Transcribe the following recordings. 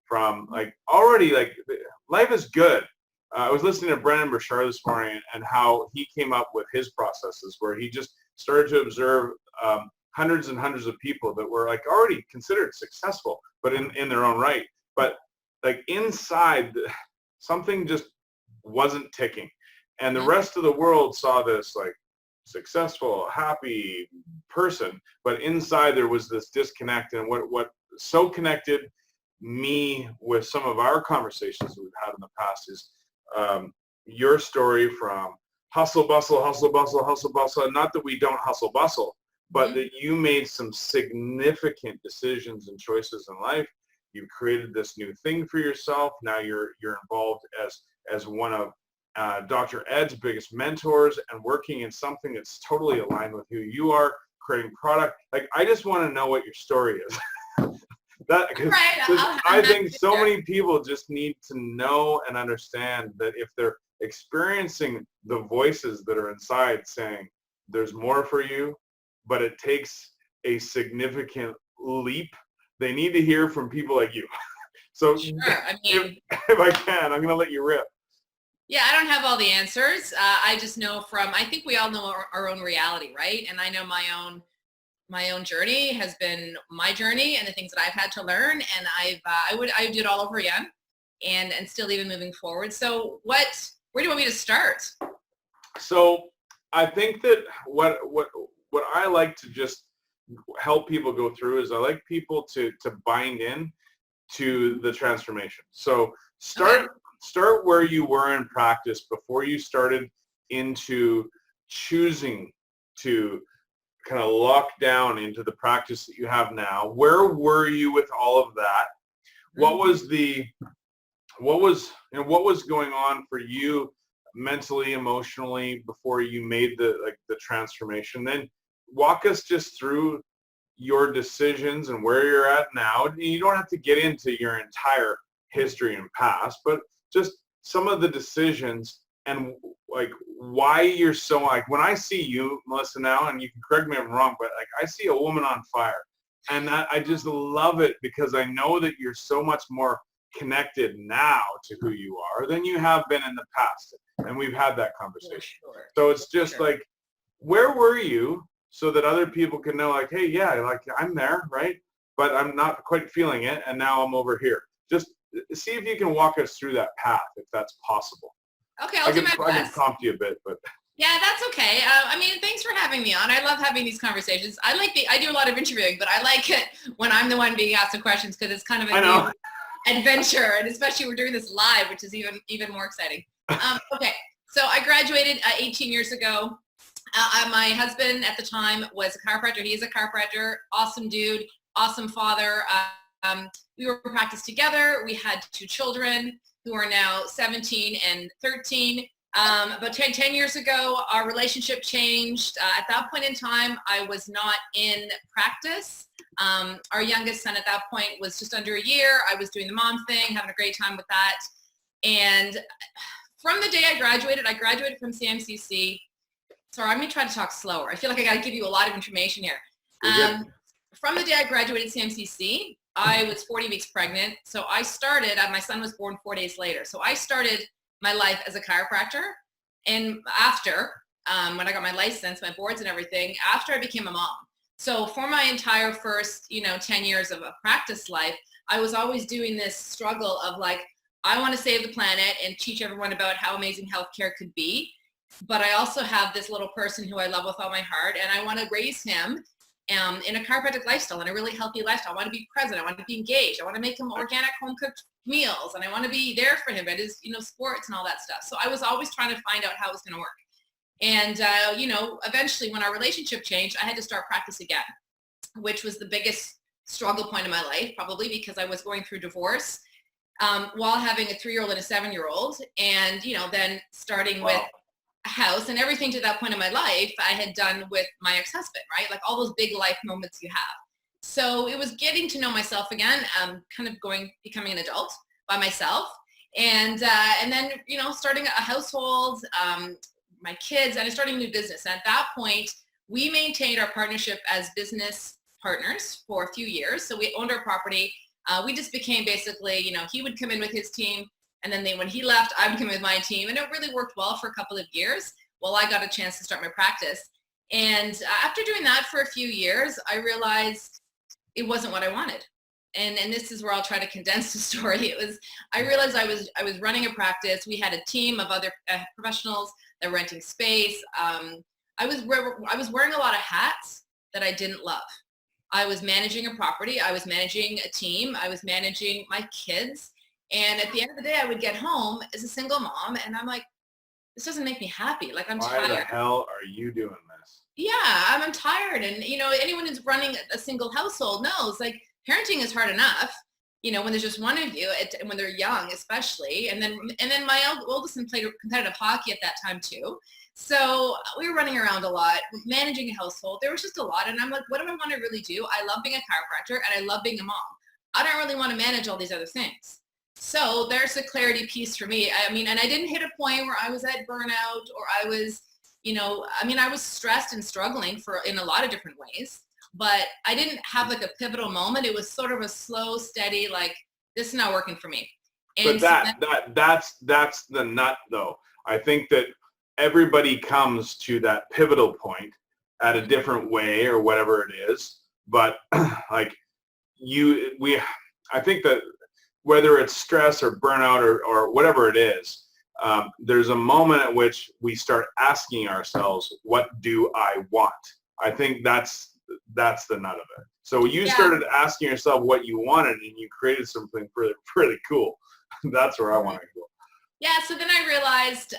from like already like life is good. I was listening to Brennan Burchard this morning and how he came up with his processes where he just started to observe hundreds and hundreds of people that were like already considered successful, but in their own right. But like inside, something just wasn't ticking. And the rest of the world saw this like successful, happy person, but inside there was this disconnect. And what so connected me with some of our conversations that we've had in the past is your story from hustle bustle, hustle bustle, hustle bustle. Not that we don't hustle bustle, but that you made some significant decisions and choices in life. You created this new thing for yourself. Now you're involved as one of Dr. Ed's biggest mentors and working in something that's totally aligned with who you are, creating product. Like, I just want to know what your story is. I think so many people just need to know and understand that if they're experiencing the voices that are inside saying there's more for you, but it takes a significant leap, they need to hear from people like you. So sure. I mean, if I can, I'm going to let you rip. Yeah, I don't have all the answers. I just know I think we all know our own reality, right? And I know my own journey has been my journey and the things that I've had to learn. And I would do it all over again and still even moving forward. So where do you want me to start? So I think that what I like to just help people go through is I like people to bind in to the transformation. So start where you were in practice before you started into choosing to kind of lock down into the practice that you have now. Where were you with all of that? What was going on for you mentally, emotionally before you made the transformation? Then walk us just through your decisions and where you're at now. You don't have to get into your entire history and past, but just some of the decisions and like why you're so like, when I see you, Melissa, now, and you can correct me if I'm wrong, but like I see a woman on fire, and I just love it because I know that you're so much more connected now to who you are than you have been in the past, and we've had that conversation. Sure. So it's just like, where were you, so that other people can know, like, hey, yeah, like I'm there, right? But I'm not quite feeling it, and now I'm over here. Just see if you can walk us through that path, if that's possible. Okay, I'll do my best. I can prompt you a bit, but. Yeah, that's okay. I mean, thanks for having me on. I love having these conversations. I do a lot of interviewing, but I like it when I'm the one being asked the questions because it's kind of a new adventure, and especially we're doing this live, which is even more exciting. Okay, so I graduated 18 years ago. My husband at the time was a chiropractor. He is a chiropractor. Awesome dude. Awesome father. We were practiced together. We had 2 children who are now 17 and 13. About 10 years ago, our relationship changed. At that point in time, I was not in practice. Our youngest son at that point was just under a year. I was doing the mom thing, having a great time with that. And from the day I graduated from CMCC. Sorry, I'm going to try to talk slower. I feel like I got to give you a lot of information here. From the day I graduated CMCC, I was 40 weeks pregnant. So I started, my son was born 4 days later. So I started my life as a chiropractor. And after, when I got my license, my boards and everything, after I became a mom. So for my entire first, 10 years of a practice life, I was always doing this struggle of like, I want to save the planet and teach everyone about how amazing healthcare could be. But I also have this little person who I love with all my heart, and I want to raise him in a chiropractic lifestyle, in a really healthy lifestyle. I want to be present. I want to be engaged. I want to make him organic home-cooked meals, and I want to be there for him at his, sports and all that stuff. So I was always trying to find out how it was going to work. And, eventually when our relationship changed, I had to start practice again, which was the biggest struggle point in my life, probably because I was going through divorce while having a 3-year-old and a 7-year-old. And, then starting with a house and everything to that point in my life I had done with my ex-husband, right? Like all those big life moments you have. So it was getting to know myself again, kind of becoming an adult by myself. And then, starting a household, my kids, and starting a new business. And at that point, we maintained our partnership as business partners for a few years. So we owned our property. We just became basically, he would come in with his team, and then when he left, I would come in with my team, and it really worked well for a couple of years while I got a chance to start my practice. And after doing that for a few years, I realized it wasn't what I wanted. And this is where I'll try to condense the story. I realized I was running a practice. We had a team of other professionals that were renting space. I was wearing a lot of hats that I didn't love. I was managing a property. I was managing a team. I was managing my kids. And at the end of the day, I would get home as a single mom, and I'm like, this doesn't make me happy. Like, I'm tired. Why the hell are you doing this? Yeah, I'm tired. And, anyone who's running a single household knows, like, parenting is hard enough, when there's just one of you, and when they're young, especially. And then my oldest son played competitive hockey at that time too. So we were running around a lot, managing a household. There was just a lot. And I'm like, what do I want to really do? I love being a chiropractor, and I love being a mom. I don't really want to manage all these other things. So there's the clarity piece for me. I mean, and I didn't hit a point where I was at burnout, or I was, I was stressed and struggling in a lot of different ways. But I didn't have like a pivotal moment. It was sort of a slow, steady, like, this is not working for me. And but that's the nut, though. I think that everybody comes to that pivotal point at a different way or whatever it is. But like I think that whether it's stress or burnout or whatever it is, there's a moment at which we start asking ourselves, what do I want? I think that's the nut of it. So you started asking yourself what you wanted, and you created something really, really cool. That's where I want to go. Yeah. So then I realized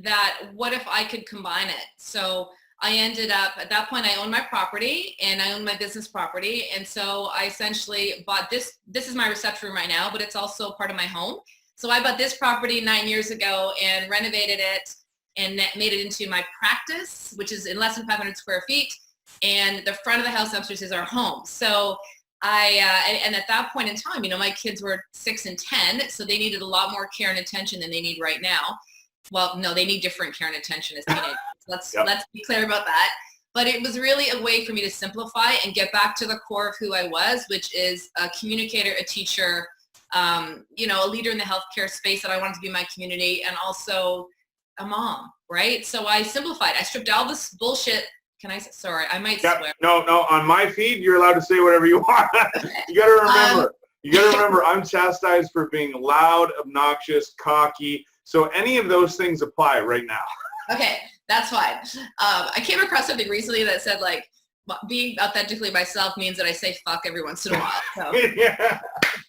that what if I could combine it? So I ended up, at that point, I owned my property, and I owned my business property. And so I essentially bought this. This is my reception room right now, but it's also part of my home. So I bought this property 9 years ago and renovated it and made it into my practice, which is in less than 500 square feet. And the front of the house upstairs is our home. So and at that point in time, my kids were 6 and 10, so they needed a lot more care and attention than they need right now. Well, no, they need different care and attention as teenagers. Let's be clear about that. But it was really a way for me to simplify and get back to the core of who I was, which is a communicator, a teacher, a leader in the healthcare space that I wanted to be in my community, and also a mom, right? So I simplified. I stripped all this bullshit. Sorry, I might swear. No, on my feed, you're allowed to say whatever you want. You got to remember, I'm chastised for being loud, obnoxious, cocky. So any of those things apply right now. Okay, that's fine. I came across something recently that said, like, being authentically myself means that I say fuck every once in a while. So, yeah.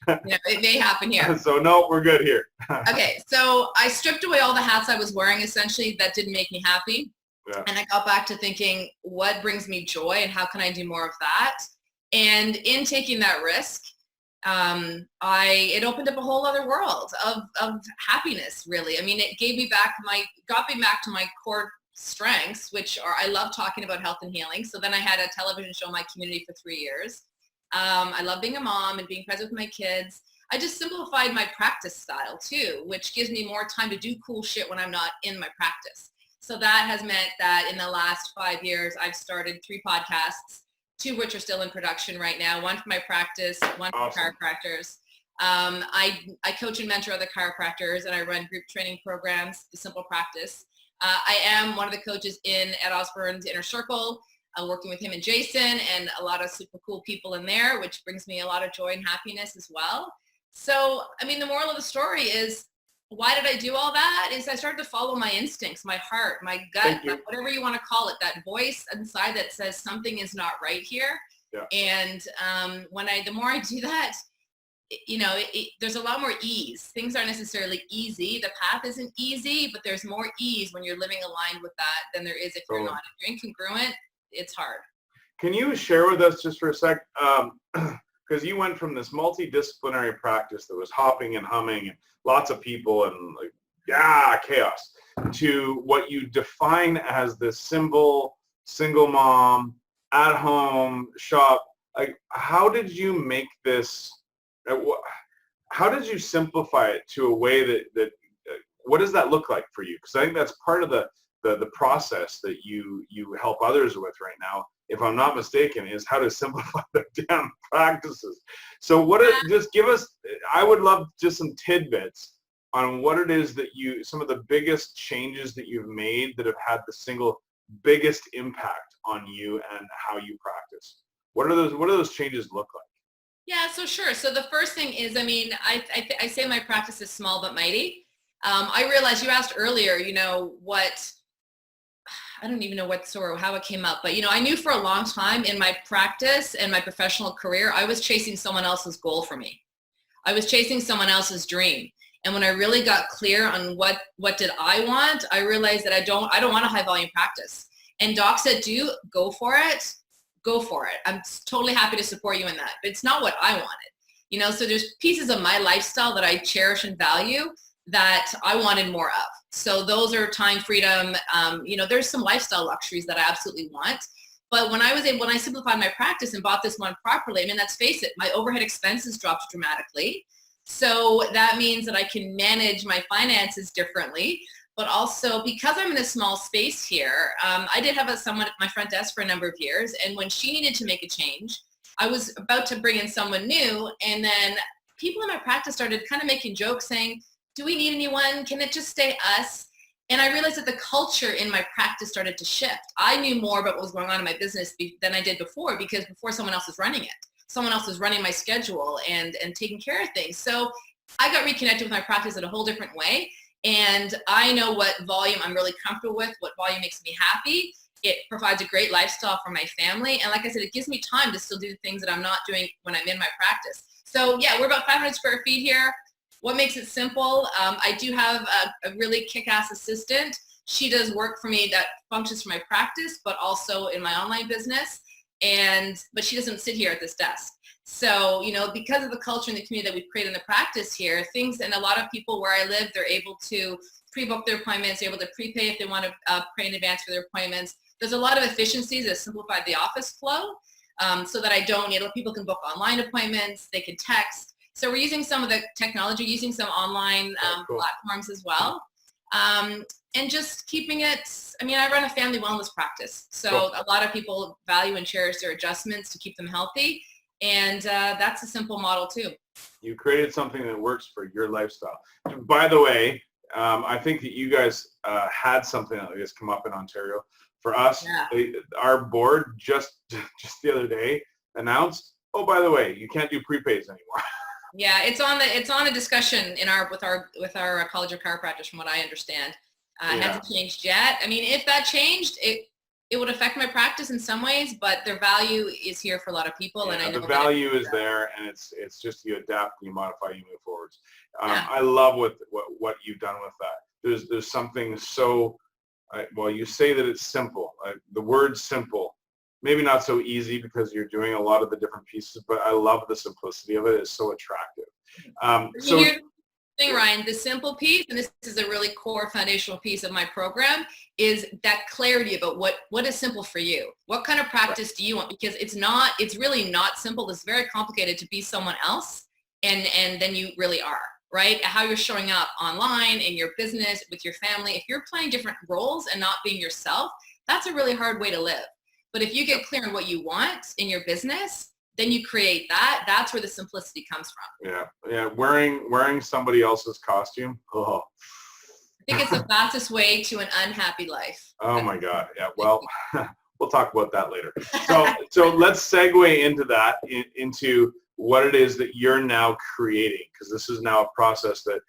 It may happen here. So no, we're good here. Okay, so I stripped away all the hats I was wearing, essentially, that didn't make me happy. Yeah. And I got back to thinking, what brings me joy, and how can I do more of that? And in taking that risk, it opened up a whole other world of happiness, really. I mean, it got me back to my core strengths, which are, I love talking about health and healing. So then I had a television show in my community for 3 years. I love being a mom and being present with my kids. I just simplified my practice style too, which gives me more time to do cool shit when I'm not in my practice. So that has meant that in the last 5 years, I've started 3 podcasts, 2 which are still in production right now, 1 for my practice, 1 for chiropractors. I coach and mentor other chiropractors, and I run group training programs, The Simple Practice. I am one of the coaches in Ed Osborne's Inner Circle, working with him and Jason, and a lot of super cool people in there, which brings me a lot of joy and happiness as well. So, I mean, the moral of the story is, why did I do all that? Is I started to follow my instincts, my heart, my gut, whatever you want to call it, that voice inside that says something is not right here. Yeah. And the more I do that, there's a lot more ease. Things aren't necessarily easy. The path isn't easy, but there's more ease when you're living aligned with that than there is if you're not. If you're incongruent, it's hard. Can you share with us just for a sec? Because you went from this multidisciplinary practice that was hopping and humming and lots of people and chaos, to what you define as this simple single mom at home shop. Like, how did you make this? How did you simplify it to a way that what does that look like for you? Because I think that's part of the the process that you help others with right now, if I'm not mistaken, is how to simplify the damn practices. So just give us, I would love just some tidbits on what it is that some of the biggest changes that you've made that have had the single biggest impact on you and how you practice. What do those changes look like? Yeah, so sure. So the first thing is, I mean, I say my practice is small but mighty. I realized you asked earlier, I don't even know how it came up, but I knew for a long time in my practice and my professional career, I was chasing someone else's goal for me. I was chasing someone else's dream. And when I really got clear on what did I want, I realized that I don't want a high volume practice. And doc said, go for it. Go for it. I'm totally happy to support you in that, but it's not what I wanted. So there's pieces of my lifestyle that I cherish and value that I wanted more of. So those are time freedom. There's some lifestyle luxuries that I absolutely want. But when I simplified my practice and bought this one properly, I mean, let's face it, my overhead expenses dropped dramatically. So that means that I can manage my finances differently. But also because I'm in a small space here, I did have someone at my front desk for a number of years. And when she needed to make a change, I was about to bring in someone new. And then people in my practice started kind of making jokes saying, do we need anyone? Can it just stay us? And I realized that the culture in my practice started to shift. I knew more about what was going on in my business than I did before, because before someone else was running it. Someone else was running my schedule and taking care of things. So I got reconnected with my practice in a whole different way. And I know what volume I'm really comfortable with, what volume makes me happy. It provides a great lifestyle for my family. And like I said, it gives me time to still do the things that I'm not doing when I'm in my practice. So yeah, we're about 500 square feet here. What makes it simple? I do have a really kick-ass assistant. She does work for me that functions for my practice, but also in my online business. But she doesn't sit here at this desk. So, because of the culture and the community that we've created in the practice here, and a lot of people where I live, they're able to pre-book their appointments, they're able to prepay if they want to pay in advance for their appointments. There's a lot of efficiencies that simplified the office flow so that I don't need, people can book online appointments, they can text. So we're using some of the technology, using some online platforms as well. And just keeping it, I run a family wellness practice. So a lot of people value and cherish their adjustments to keep them healthy. And that's a simple model too. You created something that works for your lifestyle. By the way, I think that you guys had something like this come up in Ontario. For us, our board just the other day announced, oh, by the way, you can't do prepays anymore. Yeah, it's on a discussion with our College of Chiropractors, from what I understand. It hasn't changed yet. If that changed, it would affect my practice in some ways, but their value is here for a lot of people. Yeah, and I know the value is there, and it's just you adapt, you modify, you move forwards. I love what you've done with that. There's something so, you say that it's simple. The word simple, maybe not so easy because you're doing a lot of the different pieces, but I love the simplicity of it. It's so attractive. Here's the thing, Ryan, the simple piece, and this is a really core foundational piece of my program, is that clarity about what is simple for you. What kind of practice do you want? Because it's really not simple. It's very complicated to be someone else and then you really are, right? How you're showing up online, in your business, with your family. If you're playing different roles and not being yourself, that's a really hard way to live. But if you get clear on what you want in your business, then you create that. That's where the simplicity comes from. Yeah. Wearing somebody else's costume. Oh. I think it's the fastest way to an unhappy life. Oh my God. Yeah. Well, we'll talk about that later. So let's segue into that, into what it is that you're now creating, because this is now a process that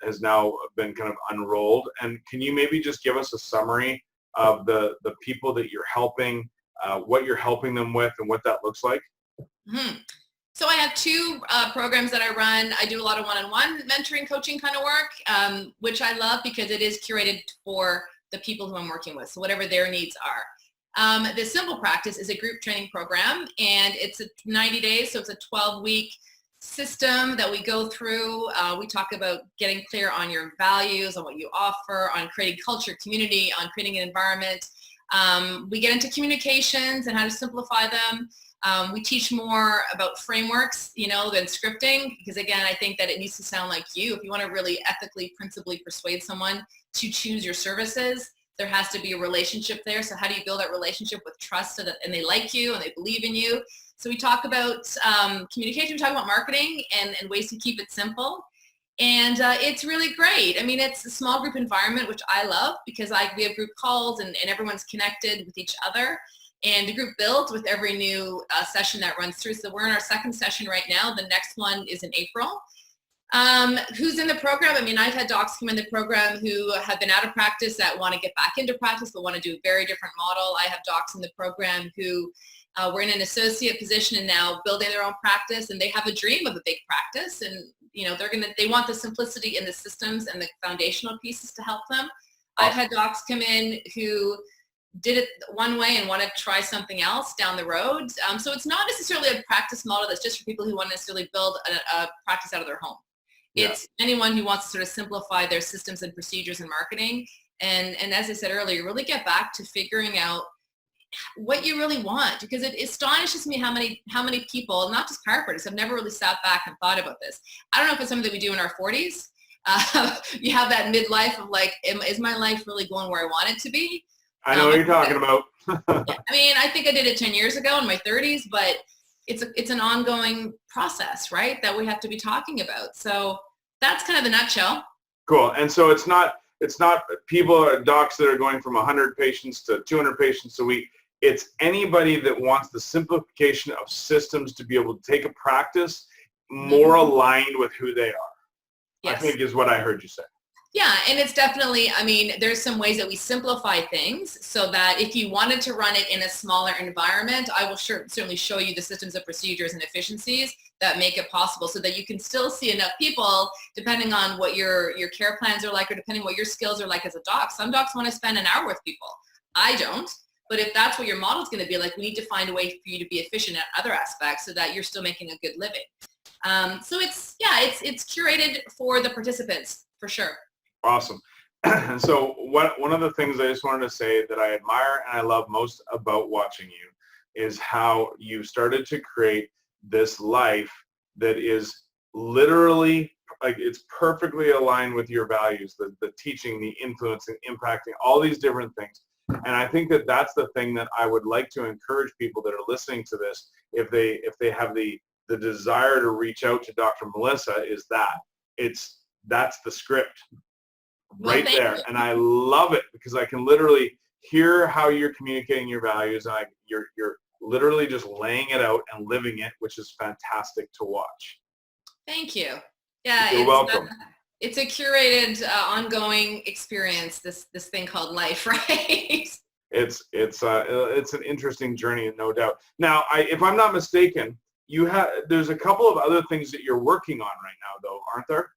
has now been kind of unrolled. And can you maybe just give us a summary of the people that you're helping, what you're helping them with, and what that looks like? Mm-hmm. So I have two programs that I run. I do a lot of one-on-one mentoring, coaching kind of work, which I love because it is curated for the people who I'm working with, so whatever their needs are. The Simple Practice is a group training program, and it's 90 days, so it's a 12-week system that we go through. We talk about getting clear on your values, on what you offer, on creating culture, community, on creating an environment. We get into communications and how to simplify them. We teach more about frameworks, than scripting, because again, I think that it needs to sound like you. If you want to really ethically, principally persuade someone to choose your services, There has to be a relationship there. So how do you build that relationship with trust so that, and they like you and they believe in you? So we talk about communication, we talk about marketing and ways to keep it simple. And it's really great. I mean, it's a small group environment, which I love because we have group calls and everyone's connected with each other. And the group builds with every new session that runs through. So we're in our second session right now. The next one is in April. Who's in the program? I mean, I've had docs come in the program who have been out of practice that want to get back into practice but want to do a very different model. I have docs in the program who were in an associate position and now building their own practice, and they have a dream of a big practice, and they want the simplicity in the systems and the foundational pieces to help them. I've had docs come in who did it one way and want to try something else down the road. So it's not necessarily a practice model that's just for people who want to necessarily build a practice out of their home. Yeah. It's anyone who wants to sort of simplify their systems and procedures and marketing. And as I said earlier, really get back to figuring out what you really want, because it astonishes me how many people, not just chiropractors, have never really sat back and thought about this. I don't know if it's something that we do in our 40s. You have that midlife of like, is my life really going where I want it to be? I know what you're talking about. I mean, I think I did it 10 years ago in my 30s, but it's an ongoing process, right, that we have to be talking about. So that's kind of the nutshell. Cool. And so it's not people, docs that are going from 100 patients to 200 patients a week. It's anybody that wants the simplification of systems to be able to take a practice more aligned with who they are. Yes. I think is what I heard you say. Yeah, and it's definitely, I mean, there's some ways that we simplify things so that if you wanted to run it in a smaller environment, I will certainly show you the systems and procedures and efficiencies that make it possible so that you can still see enough people, depending on what your care plans are like or depending what your skills are like as a doc. Some docs want to spend an hour with people. I don't. But if that's what your model is going to be like, we need to find a way for you to be efficient at other aspects so that you're still making a good living. So it's curated for the participants for sure. Awesome. And so one of the things I just wanted to say that I admire and I love most about watching you is how you started to create this life that is literally like it's perfectly aligned with your values, the teaching, the influencing, impacting, all these different things. And I think that that's the thing that I would like to encourage people that are listening to this, if they have the desire to reach out to Dr. Melissa, is that's the script right there. You. And I love it because I can literally hear how you're communicating your values, and you're literally just laying it out and living it, which is fantastic to watch. Thank you. Yeah, you're welcome. It's a curated, ongoing experience. This thing called life, right? It's an interesting journey, no doubt. Now, if I'm not mistaken, there's a couple of other things that you're working on right now, though, aren't there?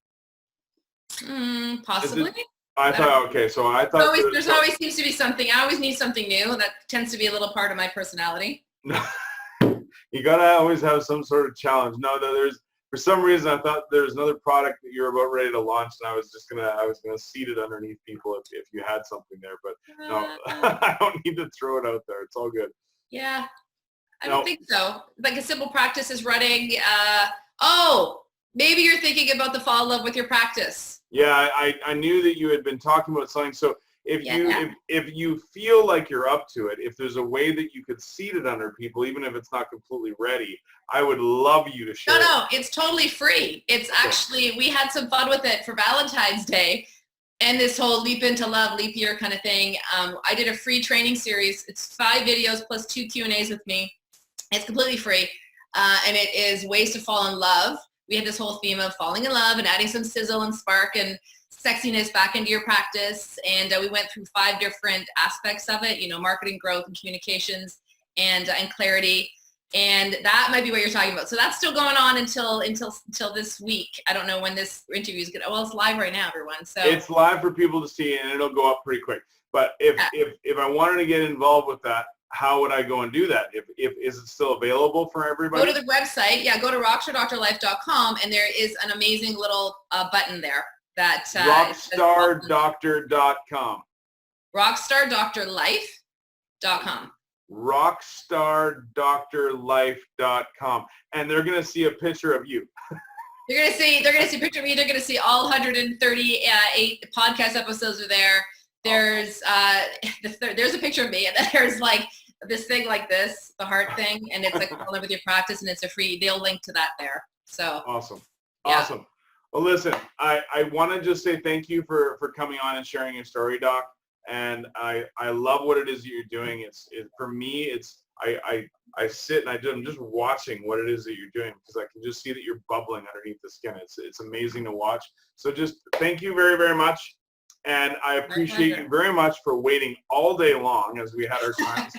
Possibly. I thought there's always seems to be something. I always need something new. That tends to be a little part of my personality. You gotta always have some sort of challenge. No, for some reason I thought there was another product that you were about ready to launch, and I was gonna seed it underneath people if you had something there. But no, I don't need to throw it out there. It's all good. Yeah, I don't think so. Like a simple practice is running. Maybe you're thinking about the fall in love with your practice. Yeah, I knew that you had been talking about something. So if you feel like you're up to it, if there's a way that you could seed it under people, even if it's not completely ready, I would love you to share. No, it's totally free. It's actually, we had some fun with it for Valentine's Day and this whole leap into love, leap year kind of thing. I did a free training series. It's 5 videos plus 2 Q&As with me. It's completely free. And it is ways to fall in love. We had this whole theme of falling in love and adding some sizzle and spark and sexiness back into your practice. And we went through 5 different aspects of it, marketing, growth, and communications, and clarity. And that might be what you're talking about. So that's still going on until this week. I don't know when this interview is going to, well, it's live right now, everyone. So it's live for people to see, and it'll go up pretty quick. But if I wanted to get involved with that, how would I go and do that? Is it still available for everybody? Go to the website. Yeah, go to rockstardoctorlife.com, and there is an amazing little button there that rockstardoctor.com. rockstardoctorlife.com. rockstardoctorlife.com, and they're going to see a picture of you. They're going to see a picture of me. They're going to see all 138 podcast episodes are there. there's there's a picture of me, and then there's like this thing like this, the heart thing, and it's like falling with your practice, and it's a free. They'll link to that there. So awesome, yeah. awesome. Well, listen, I want to just say thank you for coming on and sharing your story, Doc. And I love what it is that you're doing. For me, it's I sit and I'm just watching what it is that you're doing, because I can just see that you're bubbling underneath the skin. It's amazing to watch. So just thank you very, very much. And I appreciate you very much for waiting all day long as we had our time.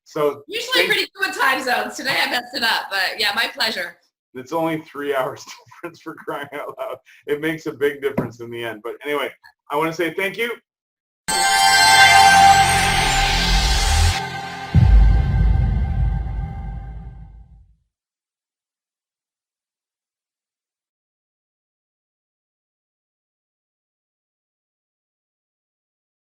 So usually pretty good with time zones. Today I messed it up, but yeah, my pleasure. It's only 3 hours difference, for crying out loud. It makes a big difference in the end. But anyway, I want to say thank you.